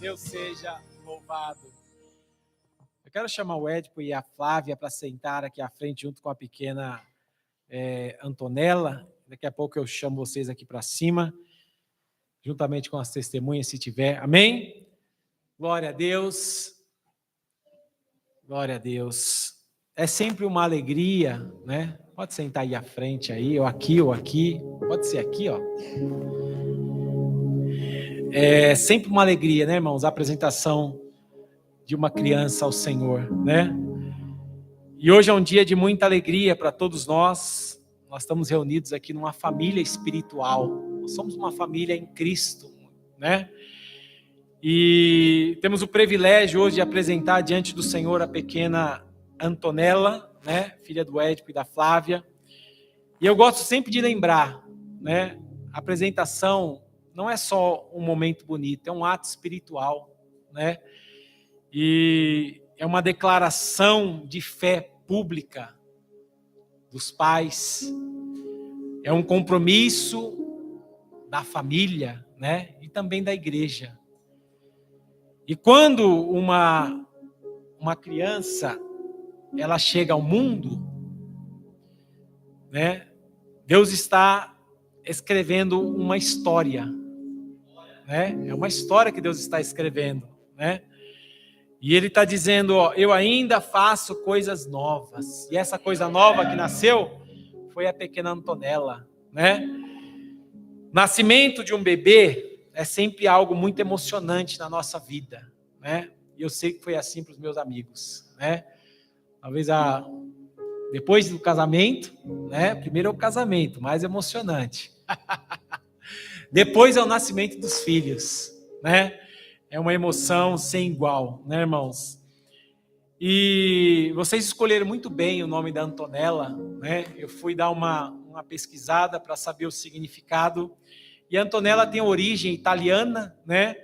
Deus seja louvado. Eu quero chamar o Édipo e a Flávia para sentar aqui à frente junto com a pequena Antonella. Daqui a pouco eu chamo vocês aqui para cima, juntamente com as testemunhas, se tiver. Amém? Glória a Deus. Glória a Deus. É sempre uma alegria, né? Pode sentar aí à frente, aí, ou aqui. Pode ser aqui, ó. É sempre uma alegria, né, irmãos? A apresentação de uma criança ao Senhor, né? E hoje é um dia de muita alegria para todos nós. Nós estamos reunidos aqui numa família espiritual. Nós somos uma família em Cristo, né? E temos o privilégio hoje de apresentar diante do Senhor a pequena Antonella, né? Filha do Édipo e da Flávia. E eu gosto sempre de lembrar, né? A apresentação não é só um momento bonito, é um ato espiritual, né? E é uma declaração de fé pública dos pais, é um compromisso da família, né? E também da igreja. E quando uma criança ela chega ao mundo, né? Deus está escrevendo uma história, né? É uma história que Deus está escrevendo, né? E Ele está dizendo, ó, eu ainda faço coisas novas. E essa coisa nova que nasceu foi a pequena Antonella, né? Nascimento de um bebê é sempre algo muito emocionante na nossa vida, né? E eu sei que foi assim para os meus amigos, né? Talvez depois do casamento, né? Primeiro é o casamento, mais emocionante. Depois é o nascimento dos filhos, né? É uma emoção sem igual, né, irmãos? E vocês escolheram muito bem o nome da Antonella, né? Eu fui dar uma pesquisada para saber o significado. E a Antonella tem origem italiana, né?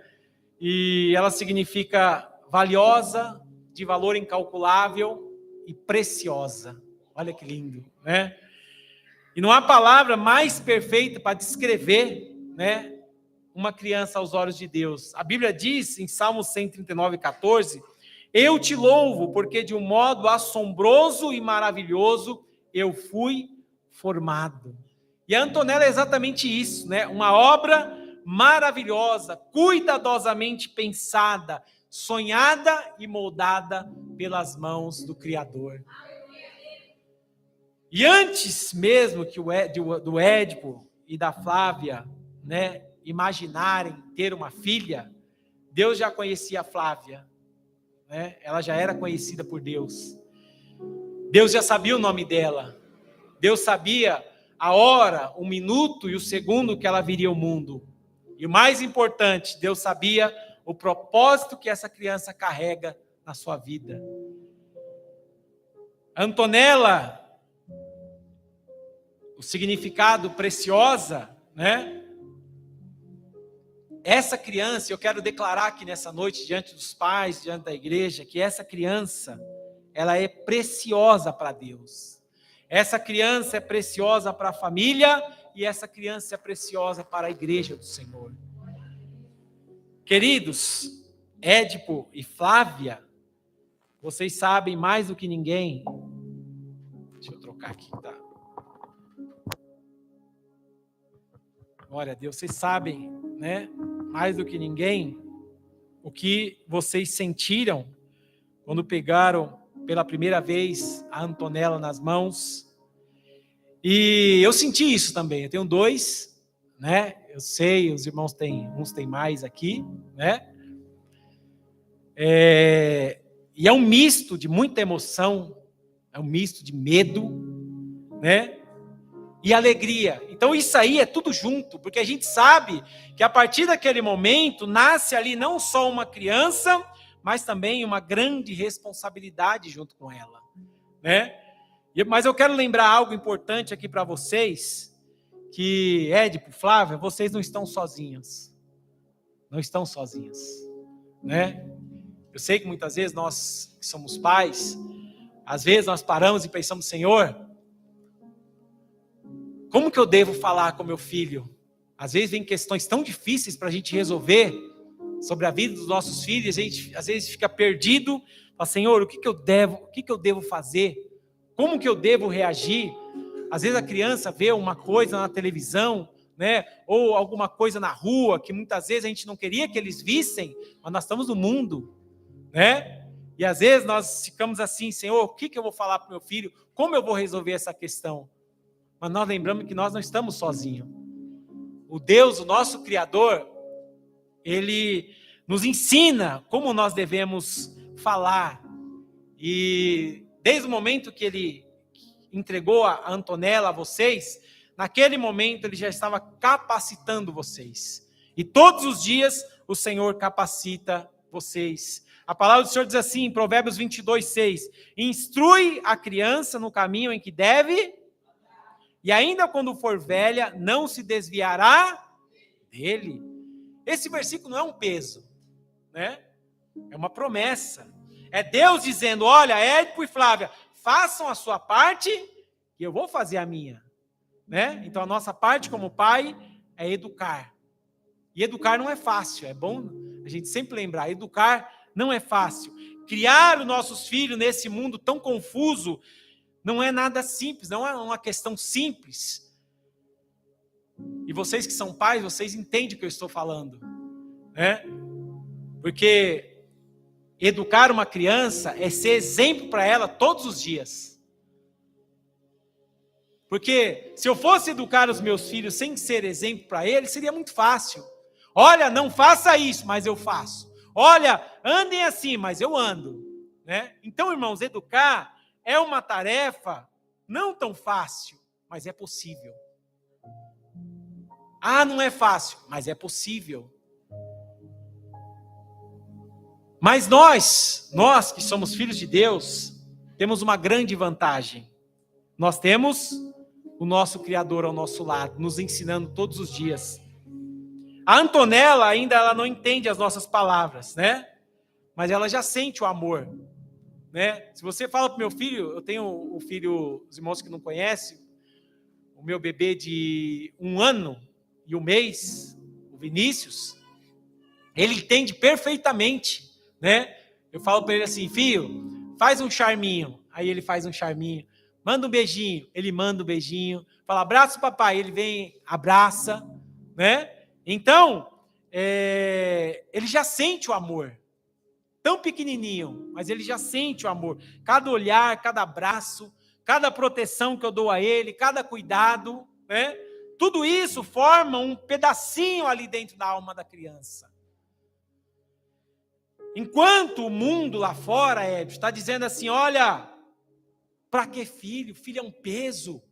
E ela significa valiosa, de valor incalculável e preciosa. Olha que lindo, né? E não há palavra mais perfeita para descrever, né, uma criança aos olhos de Deus. A Bíblia diz em Salmo 139:14, eu te louvo porque de um modo assombroso e maravilhoso eu fui formado. E a Antonella é exatamente isso, né? Uma obra maravilhosa, cuidadosamente pensada, sonhada e moldada pelas mãos do Criador. E antes mesmo que do Édipo e da Flávia, né, imaginarem ter uma filha, Deus já conhecia a Flávia, né? Ela já era conhecida por Deus. Deus já sabia o nome dela. Deus sabia a hora, o minuto e o segundo que ela viria ao mundo. E o mais importante, Deus sabia o propósito que essa criança carrega na sua vida. Antonella, o significado preciosa, né? Essa criança, eu quero declarar aqui nessa noite, diante dos pais, diante da igreja, que essa criança, ela é preciosa para Deus. Essa criança é preciosa para a família e essa criança é preciosa para a igreja do Senhor. Queridos, Édipo e Flávia, vocês sabem mais do que ninguém. Deixa eu trocar aqui, tá? Glória a Deus, vocês sabem, né, mais do que ninguém, o que vocês sentiram quando pegaram pela primeira vez a Antonella nas mãos. E eu senti isso também. Eu tenho 2, né? Eu sei, os irmãos uns têm mais aqui, né? E é um misto de muita emoção, é um misto de medo, né? E alegria. Então isso aí é tudo junto, porque a gente sabe que a partir daquele momento nasce ali não só uma criança, mas também uma grande responsabilidade junto com ela, né? Mas eu quero lembrar algo importante aqui para vocês, que Édipo, Flávia, vocês não estão sozinhos. Não estão sozinhas, né? Eu sei que muitas vezes nós que somos pais, às vezes nós paramos e pensamos, Senhor, como que eu devo falar com meu filho? Às vezes vem questões tão difíceis para a gente resolver, sobre a vida dos nossos filhos, a gente às vezes fica perdido, fala, Senhor, o que eu devo fazer? Como que eu devo reagir? Às vezes a criança vê uma coisa na televisão, né? Ou alguma coisa na rua, que muitas vezes a gente não queria que eles vissem, mas nós estamos no mundo, né? E às vezes nós ficamos assim, Senhor, o que eu vou falar para o meu filho? Como eu vou resolver essa questão? Mas nós lembramos que nós não estamos sozinhos. O Deus, o nosso Criador, Ele nos ensina como nós devemos falar. E desde o momento que Ele entregou a Antonella a vocês, naquele momento Ele já estava capacitando vocês. E todos os dias o Senhor capacita vocês. A palavra do Senhor diz assim, em Provérbios 22:6, instrui a criança no caminho em que deve, e ainda quando for velha, não se desviará dele. Esse versículo não é um peso, né? É uma promessa. É Deus dizendo, olha, Édipo e Flávia, façam a sua parte e eu vou fazer a minha, né? Então a nossa parte como pai é educar. E educar não é fácil, é bom a gente sempre lembrar, educar não é fácil. Criar os nossos filhos nesse mundo tão confuso não é nada simples, não é uma questão simples. E vocês que são pais, vocês entendem o que eu estou falando, né? Porque educar uma criança é ser exemplo para ela todos os dias. Porque se eu fosse educar os meus filhos sem ser exemplo para eles, seria muito fácil. Olha, não faça isso, mas eu faço. Olha, andem assim, mas eu ando, né? Então, irmãos, educar é uma tarefa não tão fácil, mas é possível. Ah, não é fácil, mas é possível. Mas nós que somos filhos de Deus, temos uma grande vantagem. Nós temos o nosso Criador ao nosso lado, nos ensinando todos os dias. A Antonella ainda ela não entende as nossas palavras, né? Mas ela já sente o amor, né? Se você fala para o meu filho, eu tenho um filho, os irmãos que não conhecem, o meu bebê de 1 ano e 1 mês, o Vinícius, ele entende perfeitamente, né? Eu falo para ele assim, filho, faz um charminho. Aí ele faz um charminho. Manda um beijinho. Ele manda um beijinho. Fala, abraça papai. Ele vem, abraça, né? Então, ele já sente o amor. Tão pequenininho, mas ele já sente o amor. Cada olhar, cada abraço, cada proteção que eu dou a ele, cada cuidado, né? Tudo isso forma um pedacinho ali dentro da alma da criança. Enquanto o mundo lá fora, está dizendo assim, olha, para que filho? Filho é um peso.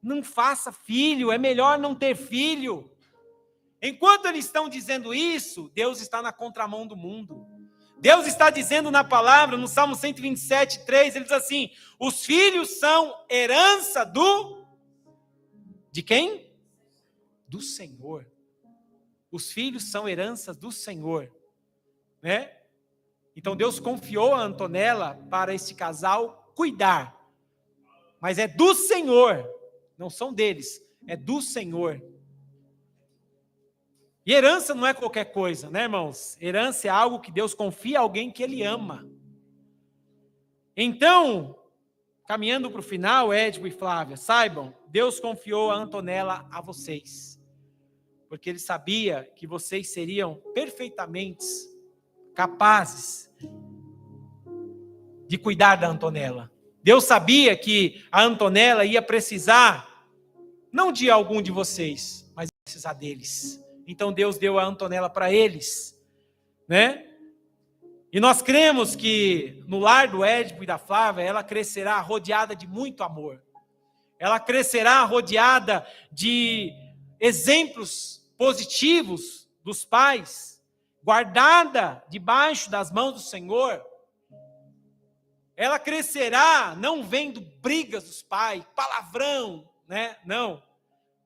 Não faça filho, é melhor não ter filho. Enquanto eles estão dizendo isso, Deus está na contramão do mundo. Deus está dizendo na palavra, no Salmo 127:3, ele diz assim, os filhos são herança de quem? Do Senhor. Os filhos são heranças do Senhor, né? Então Deus confiou a Antonella para esse casal cuidar. Mas é do Senhor, não são deles, é do Senhor. E herança não é qualquer coisa, né, irmãos? Herança é algo que Deus confia a alguém que Ele ama. Então, caminhando para o final, Édipo e Flávia, saibam, Deus confiou a Antonella a vocês. Porque Ele sabia que vocês seriam perfeitamente capazes de cuidar da Antonella. Deus sabia que a Antonella ia precisar, não de algum de vocês, mas ia precisar deles. Então Deus deu a Antonella para eles, né? E nós cremos que no lar do Édipo e da Flávia, ela crescerá rodeada de muito amor. Ela crescerá rodeada de exemplos positivos dos pais, guardada debaixo das mãos do Senhor. Ela crescerá não vendo brigas dos pais, palavrão, né? Não.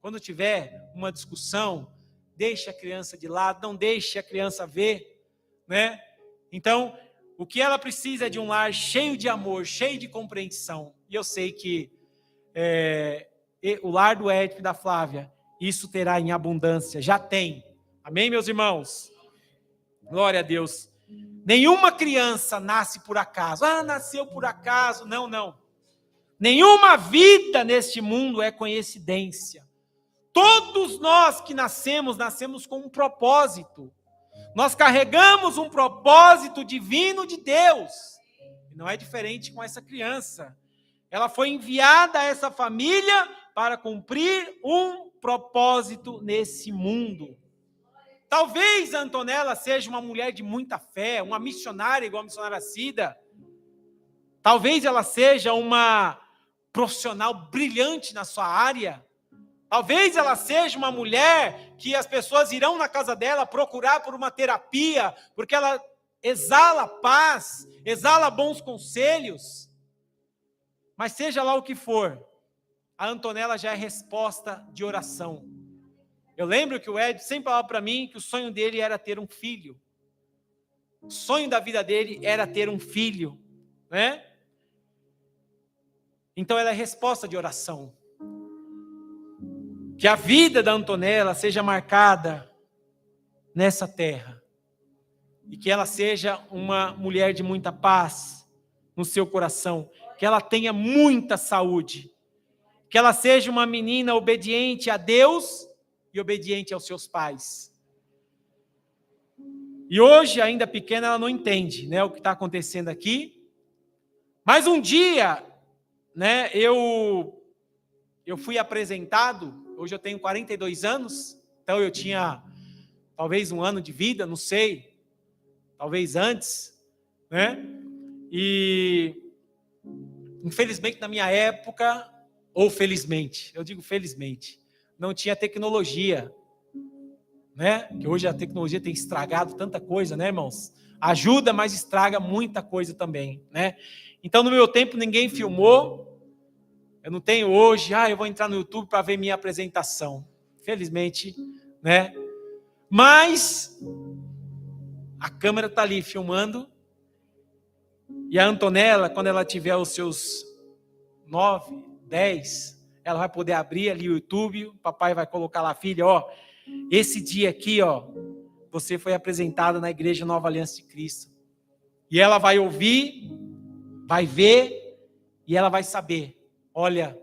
Quando tiver uma discussão, deixe a criança de lado, não deixe a criança ver, né? Então, o que ela precisa é de um lar cheio de amor, cheio de compreensão. E eu sei que o lar do Édipo e da Flávia, isso terá em abundância, já tem. Amém, meus irmãos? Glória a Deus. Nenhuma criança nasce por acaso. Nasceu por acaso. Não, não. Nenhuma vida neste mundo é coincidência. Todos nós que nascemos com um propósito. Nós carregamos um propósito divino de Deus. E não é diferente com essa criança. Ela foi enviada a essa família para cumprir um propósito nesse mundo. Talvez a Antonella seja uma mulher de muita fé, uma missionária igual a missionária Cida. Talvez ela seja uma profissional brilhante na sua área. Talvez ela seja uma mulher que as pessoas irão na casa dela procurar por uma terapia, porque ela exala paz, exala bons conselhos. Mas seja lá o que for, a Antonella já é resposta de oração. Eu lembro que o Ed sempre falava para mim que o sonho dele era ter um filho. O sonho da vida dele era ter um filho, né? Então ela é resposta de oração. Que a vida da Antonella seja marcada nessa terra. E que ela seja uma mulher de muita paz no seu coração. Que ela tenha muita saúde. Que ela seja uma menina obediente a Deus e obediente aos seus pais. E hoje, ainda pequena, ela não entende, né, o que está acontecendo aqui. Mas um dia, né, eu fui apresentado, hoje eu tenho 42 anos, então eu tinha talvez um ano de vida, não sei, talvez antes, né? E infelizmente na minha época, ou felizmente, eu digo felizmente, não tinha tecnologia, né? Que hoje a tecnologia tem estragado tanta coisa, né, irmãos? Ajuda, mas estraga muita coisa também, né? Então, no meu tempo, ninguém filmou. Eu não tenho hoje, eu vou entrar no YouTube para ver minha apresentação. Felizmente, né? Mas a câmera está ali filmando. E a Antonella, quando ela tiver os seus 9, 10, ela vai poder abrir ali o YouTube, o papai vai colocar lá, filha, esse dia aqui, você foi apresentada na Igreja Nova Aliança de Cristo. E ela vai ouvir, vai ver, e ela vai saber, olha,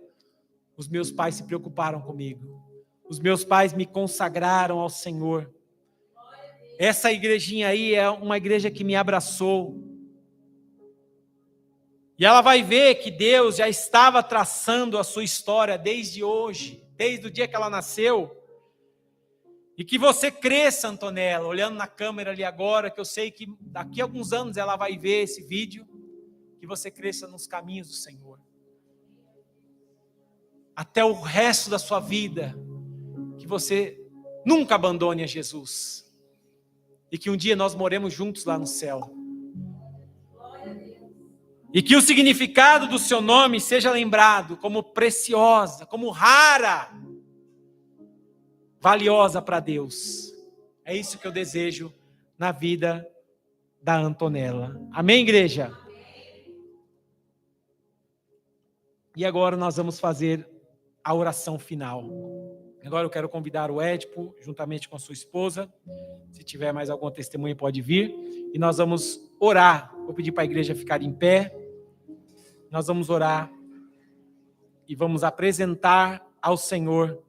os meus pais se preocuparam comigo. Os meus pais me consagraram ao Senhor. Essa igrejinha aí é uma igreja que me abraçou. E ela vai ver que Deus já estava traçando a sua história desde hoje, desde o dia que ela nasceu. E que você cresça, Antonella, olhando na câmera ali agora, que eu sei que daqui a alguns anos ela vai ver esse vídeo, que você cresça nos caminhos do Senhor. Até o resto da sua vida, que você nunca abandone a Jesus. E que um dia nós moremos juntos lá no céu. E que o significado do seu nome seja lembrado como preciosa, como rara, valiosa para Deus. É isso que eu desejo na vida da Antonella. Amém, igreja? E agora nós vamos fazer a oração final. Agora eu quero convidar o Édipo, juntamente com a sua esposa. Se tiver mais alguma testemunha, pode vir. E nós vamos orar. Vou pedir para a igreja ficar em pé. Nós vamos orar e vamos apresentar ao Senhor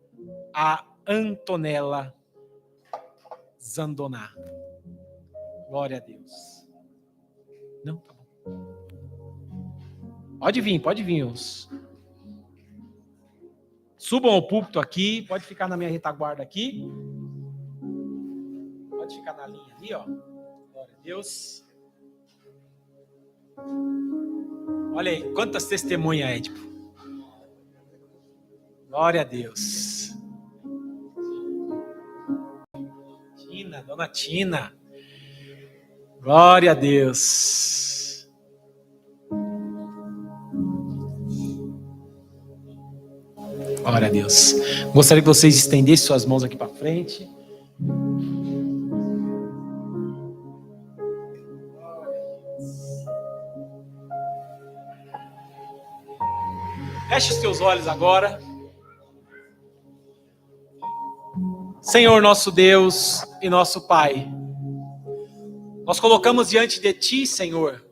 a Antonella Zandoná. Glória a Deus. Não, tá bom. Pode vir. Subam ao púlpito aqui, pode ficar na minha retaguarda aqui. Pode ficar na linha ali, Glória a Deus. Olha aí, quantas testemunhas, Édipo. Glória a Deus. Dona Tina. Glória a Deus. Glória a Deus. Gostaria que vocês estendessem suas mãos aqui para frente. Feche os teus olhos agora. Senhor nosso Deus e nosso Pai, Nós colocamos diante de Ti, Senhor,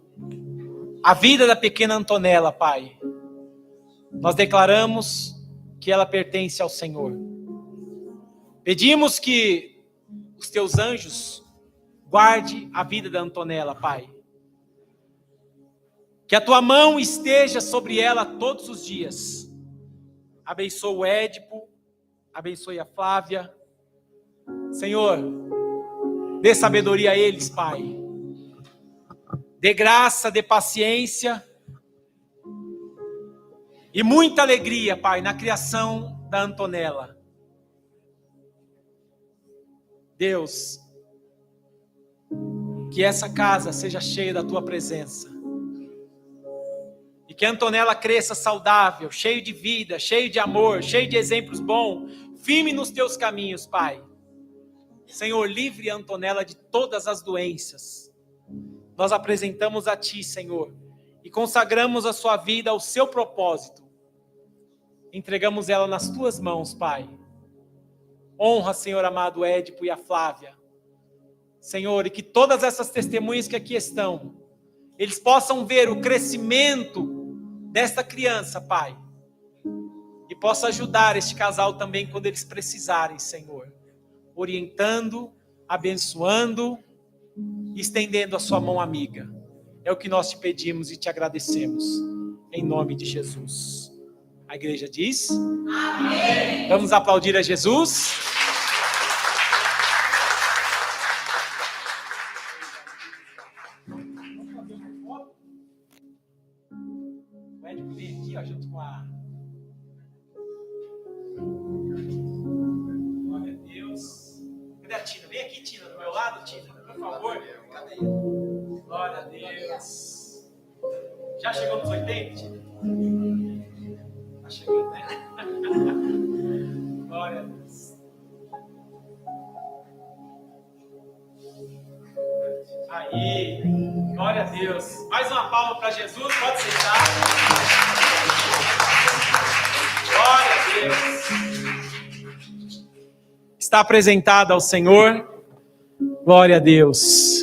a vida da pequena Antonella, Pai. Nós declaramos que ela pertence ao Senhor. Pedimos que os Teus anjos guarde a vida da Antonella, Pai. Que a Tua mão esteja sobre ela todos os dias. Abençoa o Édipo, abençoe a Flávia. Senhor, dê sabedoria a eles, Pai. Dê graça, dê paciência e muita alegria, Pai, na criação da Antonella. Deus, que essa casa seja cheia da Tua presença. E que a Antonella cresça saudável, cheio de vida, cheio de amor, cheio de exemplos bons, firme nos Teus caminhos, Pai. Senhor, livre a Antonella de todas as doenças. Nós apresentamos a Ti, Senhor, e consagramos a sua vida ao seu propósito. Entregamos ela nas Tuas mãos, Pai. Honra, Senhor amado, Édipo e a Flávia. Senhor, e que todas essas testemunhas que aqui estão, eles possam ver o crescimento desta criança, Pai. E possa ajudar este casal também quando eles precisarem, Senhor. Orientando, abençoando, estendendo a sua mão amiga. É o que nós te pedimos e te agradecemos. Em nome de Jesus. A igreja diz: amém. Vamos aplaudir a Jesus. O Édipo vem aqui, ó, junto com a... Glória a Deus. Cadê a Tina? Vem aqui, Tina, do meu lado, Tina, por favor. Glória a Deus. Já chegou nos 80, Tina? Tá chegando, né? Glória a Deus. Aí, glória a Deus. Mais uma palma para Jesus, pode sentar. Glória a Deus. Está apresentada ao Senhor. Glória a Deus.